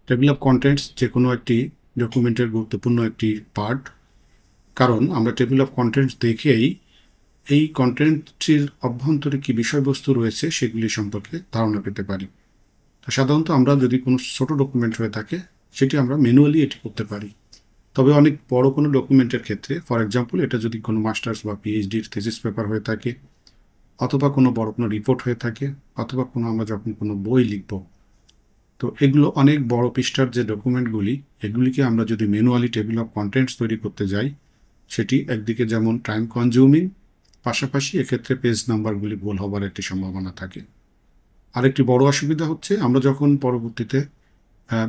Table of contents যে কোনো একটি ডকুমেন্টের গুরুত্বপূর্ণ একটি পার্ট, কারণ আমরা টেবিল অফ কন্টেন্টস দেখেই এই কন্টেন্টটির অভ্যন্তরে কী বিষয়বস্তু রয়েছে সেগুলি সম্পর্কে ধারণা পেতে পারি। তো সাধারণত আমরা যদি কোনো ছোটো ডকুমেন্ট হয়ে থাকে সেটি আমরা ম্যানুয়ালি এটি করতে পারি। তবে অনেক বড় কোনো ডকুমেন্টের ক্ষেত্রে, ফর এক্সাম্পল এটা যদি কোনো মাস্টার্স বা পিএইচডির থিসিস পেপার হয়ে থাকে, অথবা কোনো বড় কোনো রিপোর্ট হয়ে থাকে, অথবা আমরা যখন কোনো বই লিখব, তো এগুলো অনেক বড় পৃষ্ঠার যে ডকুমেন্টগুলি, এগুলিকে আমরা যদি ম্যানুয়ালি টেবিল অফ কন্টেন্টস তৈরি করতে যাই, সেটি একদিকে যেমন টাইম কনজিউমিং, পাশাপাশি এক্ষেত্রে পেজ নাম্বারগুলি ভুল হবার একটি সম্ভাবনা থাকে। আরেকটি বড় অসুবিধা হচ্ছে আমরা যখন পরবর্তীতে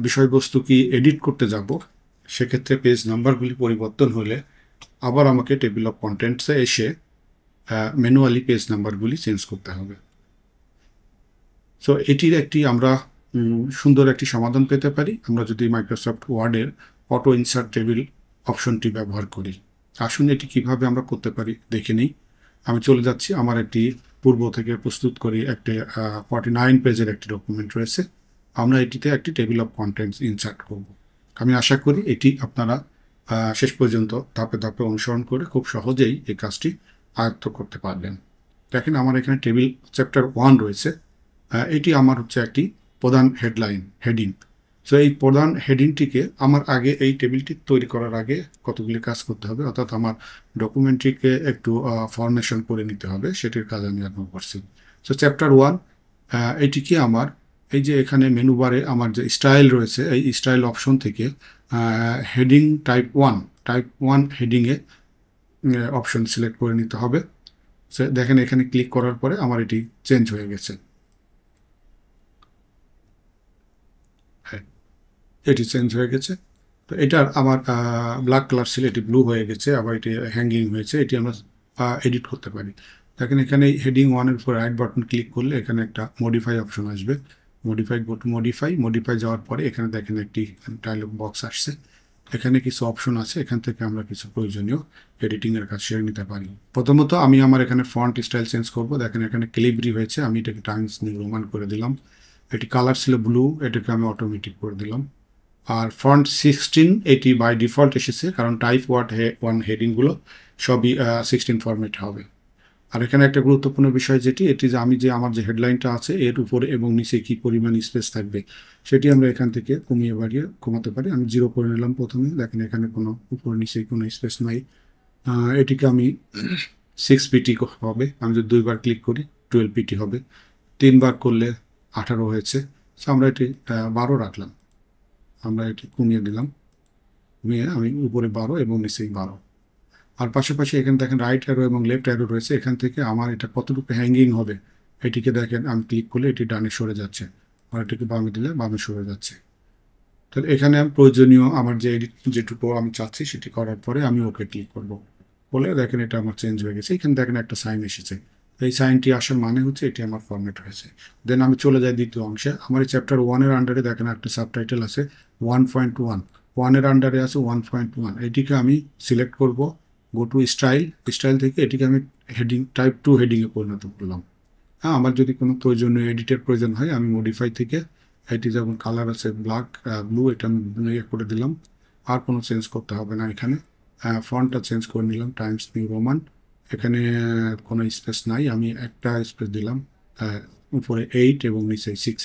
বিষয়বস্তু কি এডিট করতে যাব, সেক্ষেত্রে পেজ নাম্বারগুলি পরিবর্তন হলে আবার আমাকে টেবিল অফ কন্টেন্টসে এসে ম্যানুয়ালি পেজ নাম্বারগুলি চেঞ্জ করতে হবে। সো এটির একটি আমরা সুন্দর একটি সমাধান পেতে পারি আমরা যদি মাইক্রোসফট ওয়ার্ডের অটো ইনসার্ট টেবিল অপশনটি ব্যবহার করি। আসুন এটি কিভাবে আমরা করতে পারি দেখে নিই। আমি চলে যাচ্ছি, আমার একটি পূর্ব থেকে প্রস্তুত করি একটি 49 পেজের একটি ডকুমেন্ট রয়েছে। আমরা এটিতে একটি টেবিল অফ কন্টেন্টস ইনসার্ট করব। আমি আশা করি এটি আপনারা শেষ পর্যন্ত ধাপে ধাপে অনুসরণ করে খুব সহজেই এই কাজটি আয়ত্ত করতে পারবেন। দেখেন আমার এখানে টেবিল চ্যাপ্টার 1 রয়েছে। এটি আমার হচ্ছে একটি প্রধান হেডিং। সো এই প্রধান হেডিংটিকে আমার আগে এই টেবিলটি তৈরি করার আগে কতগুলি কাজ করতে হবে, অর্থাৎ আমার ডকুমেন্টটিকে একটু ফরমেশন করে নিতে হবে, সেটির কাজ আমি এখন করছি। সো চ্যাপ্টার 1 এটিকে আমার এই যে এখানে মেনু বারে আমার যে স্টাইল রয়েছে, এই স্টাইল অপশন থেকে হেডিং টাইপ 1 হেডিংয়ে অপশন সিলেক্ট করে নিতে হবে। সো দেখেন এখানে ক্লিক করার পরে আমার এটি চেঞ্জ হয়ে গেছে, এটি চেঞ্জ হয়ে গেছে। তো এটার আমার ব্ল্যাক কালার ছিল, এটি ব্লু হয়ে গেছে, আবার এটি হ্যাঙ্গিং হয়েছে। এটি আমরা এডিট করতে পারি। দেখেন এখানে হেডিং 1-এর উপর রাইট বাটন ক্লিক করলে এখানে একটা মডিফাই অপশন আসবে। মডিফাই যাওয়ার পরে এখানে দেখেন একটি ডায়লগ বক্স আসছে। এখানে কিছু অপশন আছে, এখান থেকে আমরা কিছু প্রয়োজনীয় এডিটিংয়ের কাজ সেরে নিতে পারি। প্রথমত আমি আমার এখানে ফন্ট স্টাইল চেঞ্জ করব। দেখেন এখানে ক্যালিব্রি হয়েছে, আমি এটাকে টাইমস নিউ রোমান করে দিলাম। এটি কালার ছিল ব্লু, এটাকে আমি অটোমেটিক করে দিলাম। আর ফন্ট 16 এটি বাই ডিফল্ট এসেছে, কারণ টাইপ 1 হেডিংগুলো সবই 16 ফরম্যাট হবে। আর এখানে একটা গুরুত্বপূর্ণ বিষয় যেটি, এটি যে আমি যে আমার যে হেডলাইনটা আছে এর উপরে এবং নিচে কী পরিমাণ স্পেস থাকবে সেটি আমরা এখান থেকে কমিয়ে বাড়িয়ে কমাতে পারি। আমি 0 করে নিলাম প্রথমে। দেখেন এখানে কোনো উপরে নিচে কোনো স্পেস নাই। এটিকে আমি 6 পিটি হবে। আমি যদি 2বার ক্লিক করি 12 পিটি হবে, 3বার করলে 18 হয়েছে। সো আমরা এটি 12 রাখলাম। আমরা এটি কমিয়ে দিলাম, কমিয়ে আমি উপরে 12 এবং নিচেই 12। আর পাশাপাশি এখানে দেখেন রাইট অ্যারো এবং লেফট অ্যারো রয়েছে। এখান থেকে আমার এটা কতটুকু হ্যাঙ্গিং হবে এটিকে দেখেন আমি ক্লিক করলে এটি ডানে সরে যাচ্ছে, আর এটিকে বামে দিলে বামে সরে যাচ্ছে। তাহলে এখানে আমি প্রয়োজনীয় আমার যে এডিট যেটুকু আমি চাচ্ছি সেটি করার পরে আমি ওকে ক্লিক করব, বলে দেখেন এটা আমার চেঞ্জ হয়ে গেছে। এখানে দেখেন একটা সাইন এসেছে, এই সাইনটি আসার মানে হচ্ছে এটি আমার ফরম্যাট হয়েছে। দেন আমি চলে যাই দ্বিতীয় অংশে। আমার এই চ্যাপ্টার 1-এর আন্ডারে দেখেন একটা সাবটাইটেল আছে 1.1, 1-এর আন্ডারে আছে 1.1। এটিকে আমি সিলেক্ট করব, গো টু স্টাইল থেকে এটিকে আমি হেডিং টাইপ 2 হেডিংয়ে পরিণত করলাম। হ্যাঁ, আমার যদি কোনো প্রয়োজনীয় এডিটের প্রয়োজন হয় আমি মডিফাই থেকে এটি যেমন কালার আছে ব্লু, এটা আমি করে দিলাম। আর কোনো চেঞ্জ করতে হবে না। এখানে ফন্টটা চেঞ্জ করে নিলাম টাইমস নিউ রোমান। এখানে কোনো স্পেস নাই, আমি একটা স্পেস দিলাম, উপরে 8 এবং নিচে 6।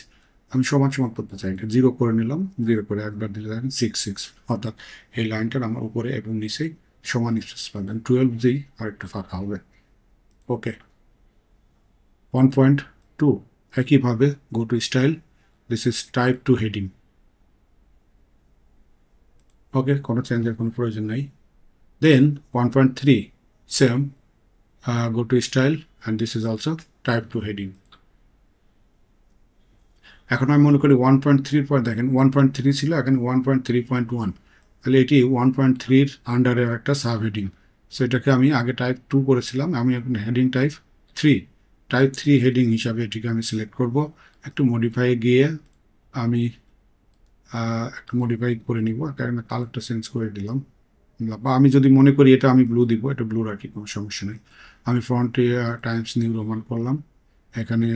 আমি সমান করতে চাই, এটা 0 করে নিলাম। 0 করে একবার দিলে দেখেন 6, অর্থাৎ এই লাইনটার আমার উপরে এবং নিচেই সমান স্পেস পাবেন। 12 দিই আর একটু ফাঁকা হবে। ওকে, 1.2 একইভাবে go to style, this is type 2 heading. Okay, কোনো চেঞ্জের কোনো প্রয়োজন নাই। Then 1.3 same, go to style and this is also type 2 heading. এখন আমি মনে করি 1.3 পর দেখেন 1.3 ছিল, এখন 1.3.1, তাহলে এটি 1.3-র আন্ডারে একটা সাব হেডিং। সো এটাকে আমি আগে টাইপ 2 করেছিলাম, আমি এখন হেডিং টাইপ 3 হেডিং হিসাবে এটিকে আমি সিলেক্ট করব। একটু মডিফাই গিয়ে আমি একটু মডিফাই করে নিব, কারণ কালারটা চেঞ্জ করে দিলাম। বা আমি যদি মনে করি এটা আমি ব্লু দিব, এটা ব্লু রাখি, কোনো সমস্যা নেই। আমি ফ্রন্টে টাইমস নিউ রোমান করলাম, এখানে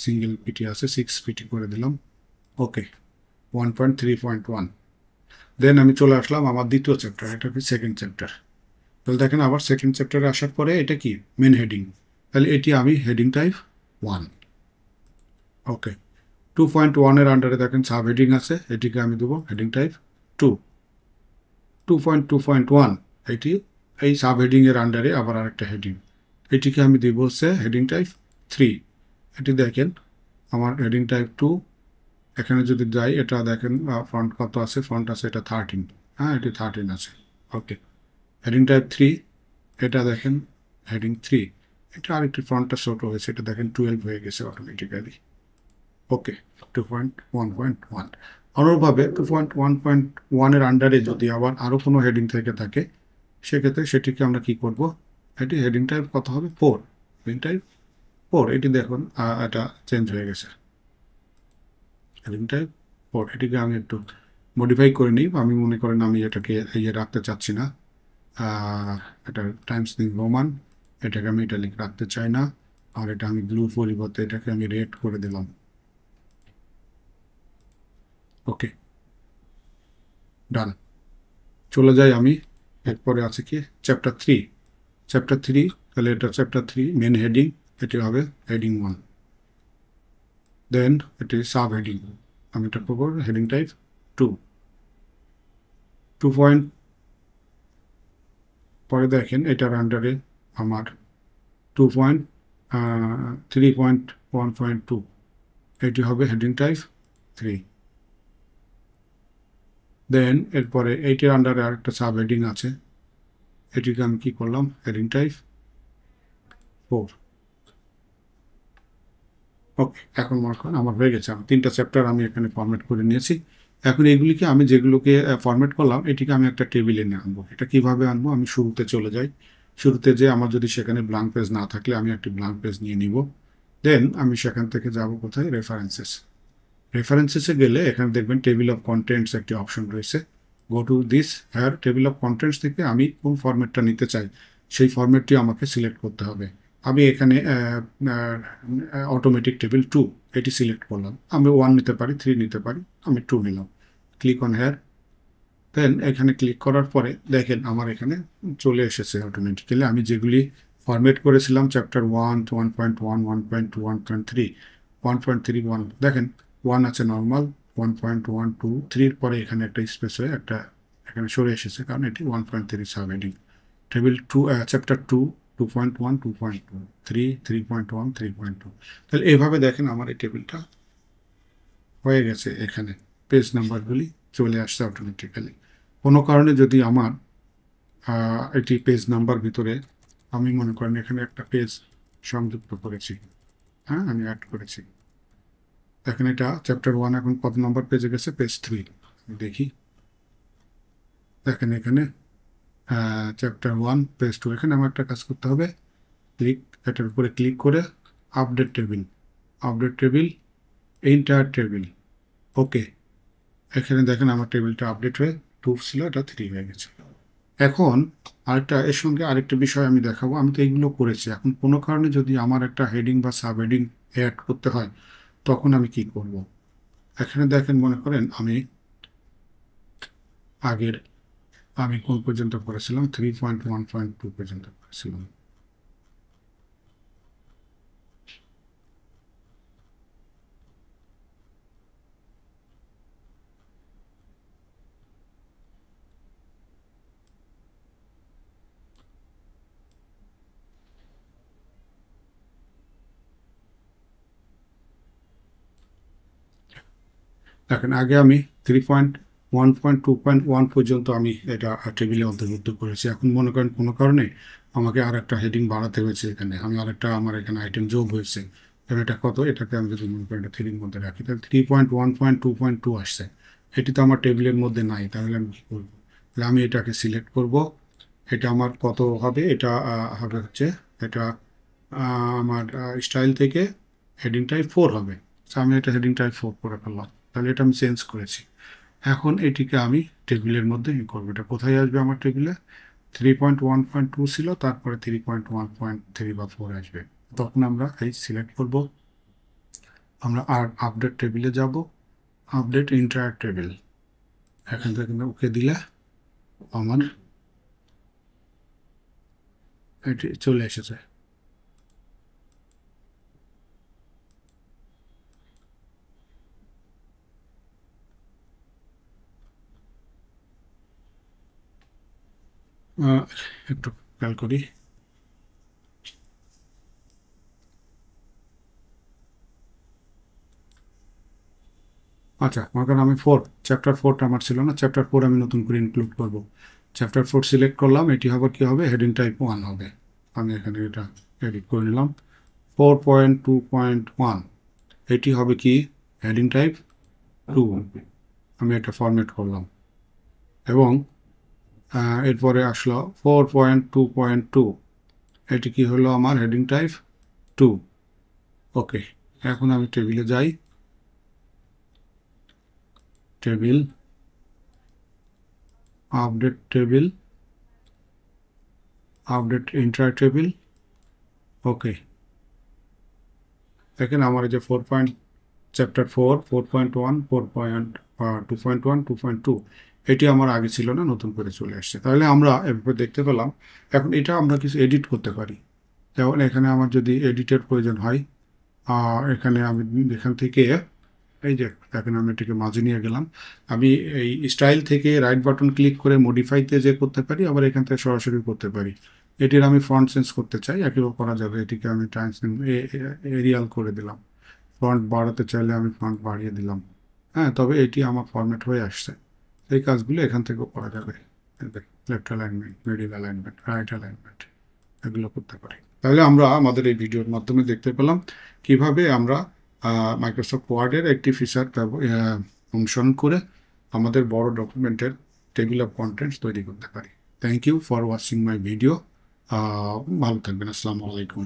সিঙ্গেল পিটি আছে 6 পিটি করে দিলাম। ওকে, 1.3.1। দেন আমি চলে আসলাম আমার দ্বিতীয় চ্যাপ্টার, এটা কি সেকেন্ড চ্যাপ্টার। তাহলে দেখেন আবার সেকেন্ড চ্যাপ্টারে আসার পরে এটা কি মেন হেডিং, তাহলে এটি আমি হেডিং টাইপ 1। ওকে, 2.1-এর আন্ডারে দেখেন সাব হেডিং আছে, এটিকে আমি দেবো হেডিং টাইপ 2। 2.2.1 এটি এই সাব হেডিংয়ের আন্ডারে আবার আরেকটা হেডিং, এটিকে আমি দেবো হচ্ছে হেডিং টাইপ 3। এটি দেখেন আমার হেডিং টাইপ 2। এখানে যদি যাই এটা দেখেন ফন্ট কত আছে, ফন্ট আছে এটা 13। হ্যাঁ, এটি 13 আছে। ওকে, হেডিং টাইপ 3, এটা দেখেন হেডিং 3। এটা আরেকটি ফন্টটা ছোট হয়েছে, এটা দেখেন 12 হয়ে গেছে অটোমেটিক্যালি। ওকে, 2.1.1। অনুরূপভাবে 2.1.1-এর আন্ডারে যদি আবার আরও কোনো হেডিং থেকে থাকে, সেক্ষেত্রে সেটিকে আমরা কি করব, এটি হেডিং টাইপ কত হবে, 4। হেডিং টাইপ 4, এটি দেখুন এটা চেঞ্জ হয়ে গেছে, হেডিং টাইপ 4। এটিকে আমি একটু মডিফাই করে নিই, আমি মনে করেন আমি এটাকে ইয়ে রাখতে চাচ্ছি না, এটা টাইমস নিউ রোমান, এটাকে আমি ইটালিক রাখতে চাই না, আর এটা আমি ব্লু পরিবর্তে এটাকে আমি রেড করে দিলাম। ওকে, ডান। চলে যাই আমি, এরপরে আছে কি চ্যাপ্টার 3। চ্যাপ্টার 3, তাহলে এটা চ্যাপ্টার 3 মেন হেডিং, এটি হবে হেডিং 1। দেন এটি সাব হেডিং, আমি এটা করবো হেডিং টাইপ 2। 2 পয়েন্ট পরে দেখেন এটার আন্ডারে আমার 3.1.2 এটি হবে হেডিং টাইপ 3। দেন এরপরে এইটির আন্ডারে আরেকটা সাব হেডিং আছে, এটিকে আমি কি করলাম হেডিং টাইপ 4। ওকে, এখন মনে করেন আমার হয়ে গেছে, আমি 3টা চ্যাপ্টার আমি এখানে ফরম্যাট করে নিয়েছি। এখন এগুলিকে আমি যেগুলোকে ফরম্যাট করলাম এটিকে আমি একটা টেবিলে নিয়ে আনবো। এটা কিভাবে আনবো, আমি শুরুতে চলে যাই, শুরুতে যে আমার যদি সেখানে ব্ল্যাঙ্ক পেজ না থাকলে আমি একটি ব্ল্যাঙ্ক পেজ নিয়ে নিব। দেন আমি সেখান থেকে যাব কোথায়, রেফারেন্সেস। রেফারেন্সেসে গেলে এখানে দেখবেন টেবিল অফ কন্টেন্টস একটি অপশন রয়েছে। Go to this here, table of contents থেকে আমি কোন ফরম্যাটটা নিতে চাই সেই ফরম্যাটটি আমাকে সিলেক্ট করতে হবে। আমি এখানে অটোমেটিক টেবিল 2 এটি সিলেক্ট করলাম, আমি 1 নিতে পারি, 3 নিতে পারি, আমি 2 নিলাম। ক্লিক অন হেয়ার, দেন এখানে ক্লিক করার পরে দেখেন আমার এখানে চলে এসেছে অটোমেটিক্যালি আমি যেগুলি ফরম্যাট করেছিলাম চ্যাপ্টার 1, 1.1, 1.2, 1.3, 1.31। দেখেন 1 আছে নর্মাল, 1.1, 2, 3-এর পরে এখানে একটা স্পেস হয়ে একটা এখানে সরে এসেছে, কারণ এটি 1.3 সাব হেডিং। Table 2, chapter 2, 2.1, 2.2, 3, 3.1, 3.2। তাহলে এইভাবে দেখেন আমার এই টেবিলটা হয়ে গেছে, এখানে পেজ নাম্বারগুলি চলে আসছে অটোমেটিক্যালি। কোনো কারণে যদি আমার এটি পেজ নাম্বার ভিতরে আমি মনে করেন এখানে একটা পেজ সংযুক্ত করেছি, হ্যাঁ আমি অ্যাড করেছি, দেখেন এটা চ্যাপ্টার 1 এখন কত নম্বর পেজে গেছে, পেজ 3। দেখি, দেখেন এখানে চ্যাপ্টার 1 পেজ 2, এখানে আমার একটা কাজ করতে হবে, এটার উপরে ক্লিক করে update table, update table, entire table. Okay, এখানে দেখেন আমার টেবিলটা আপডেট হয়ে 2 ছিল, এটা 3 হয়ে গেছে। এখন আরেকটা এর সঙ্গে আরেকটা বিষয় আমি দেখাবো, আমি তো এইগুলো করেছি, এখন কোনো কারণে যদি আমার একটা হেডিং বা সাব হেডিং অ্যাড করতে হয় তখন আমি কি করব। এখানে দেখেন মনে করেন আমি আগের আমি কোন পর্যন্ত করেছিলাম, 3.1.2 পর্যন্ত করেছিলাম। দেখেন আগে আমি 3.1.2.1 পর্যন্ত আমি এটা টেবিলে অন্তর্ভুক্ত করেছি। এখন মনে করেন কোনো কারণে আমাকে আর একটা হেডিং বাড়াতে হয়েছে, এখানে আমি আরেকটা আমার এখানে আইটেম যোগ হয়েছে, তাহলে এটা কত, এটাকে আমি যদি মনে করেন এটা 3-র মধ্যে রাখি, তাহলে 3.1.2.2 আসছে। এটি তো আমার টেবিলের মধ্যে নাই, তাহলে আমি কী করবো, তাহলে আমি এটাকে সিলেক্ট করব। এটা আমার কত হবে, এটা হবে হচ্ছে এটা আমার স্টাইল থেকে হেডিং টাইপ 4 হবে। আমি এটা হেডিং টাইপ 4 করে ফেললাম, তাহলে এটা আমি চেঞ্জ করেছি। এখন এটিকে আমি টেবিলের মধ্যে করবো, এটা কোথায় আসবে আমার টেবিলে, 3.1.2 ছিল, তারপরে 3.1.3 বা 4 আসবে। তখন আমরা এই সিলেক্ট করব, আমরা আর আপডেট টেবিলে যাব, আপডেট ইন্টার টেবিল, এখান থেকে ওকে দিলে আমার এটি চলে এসেছে। একটু খেয়াল করি। আচ্ছা, মনে করেন আমি চ্যাপ্টার 4টা আমার ছিল না, চ্যাপ্টার 4 আমি নতুন করে ইনক্লুড করব। চ্যাপ্টার 4 সিলেক্ট করলাম, এটি হবে কি হবে, হেডিং টাইপ 1 হবে। আমি এখানে এটা এডিট করে নিলাম। 4.2.1 এটি হবে কি, হেডিং টাইপ 2। আমি এটা ফরম্যাট করলাম এবং এরপরে আসলো 4.2.2, এটি কি হলো আমার হেডিং টাইপ 2। ওকে, এখন আমি টেবিলে যাই, table, update table, update entire table. Okay, দেখেন আমার এই যে চ্যাপ্টার 4, 4.1, 4.2.1, 2.2 এটি আমার আগে ছিল না, নতুন করে চলে আসছে। তাহলে আমরা এভাবে দেখতে পেলাম। এখন এটা আমরা কিছু এডিট করতে পারি। যেমন এখানে আমার যদি এডিটের প্রয়োজন হয়, এখানে আমি এখান থেকে এই যে দেখেন আমি এটাকে মাঝে নিয়ে গেলাম। আমি এই স্টাইল থেকে রাইট বাটন ক্লিক করে মডিফাইতে যে করতে পারি, আবার এখান থেকে সরাসরি করতে পারি। এটির আমি ফন্ট চেঞ্জ করতে চাই, একইভাবে করা যাবে। এটিকে আমি এরিয়াল করে দিলাম। ফন্ট বাড়াতে চাইলে আমি ফন্ট বাড়িয়ে দিলাম। হ্যাঁ, তবে এটি আমার ফরম্যাট হয়ে আসছে। এই কাজগুলো এখান থেকেও করা যাবে। Left alignment, middle alignment, right alignment, এগুলো করতে পারি। তাহলে আমরা আমাদের এই ভিডিওর মাধ্যমে দেখতে পেলাম কিভাবে আমরা মাইক্রোসফট ওয়ার্ডের একটি ফিচার অনুসরণ করে আমাদের বড় ডকুমেন্টের টেবিল অফ কন্টেন্টস তৈরি করতে পারি। Thank you for watching my video. ভালো থাকবেন। আসসালামু আলাইকুম।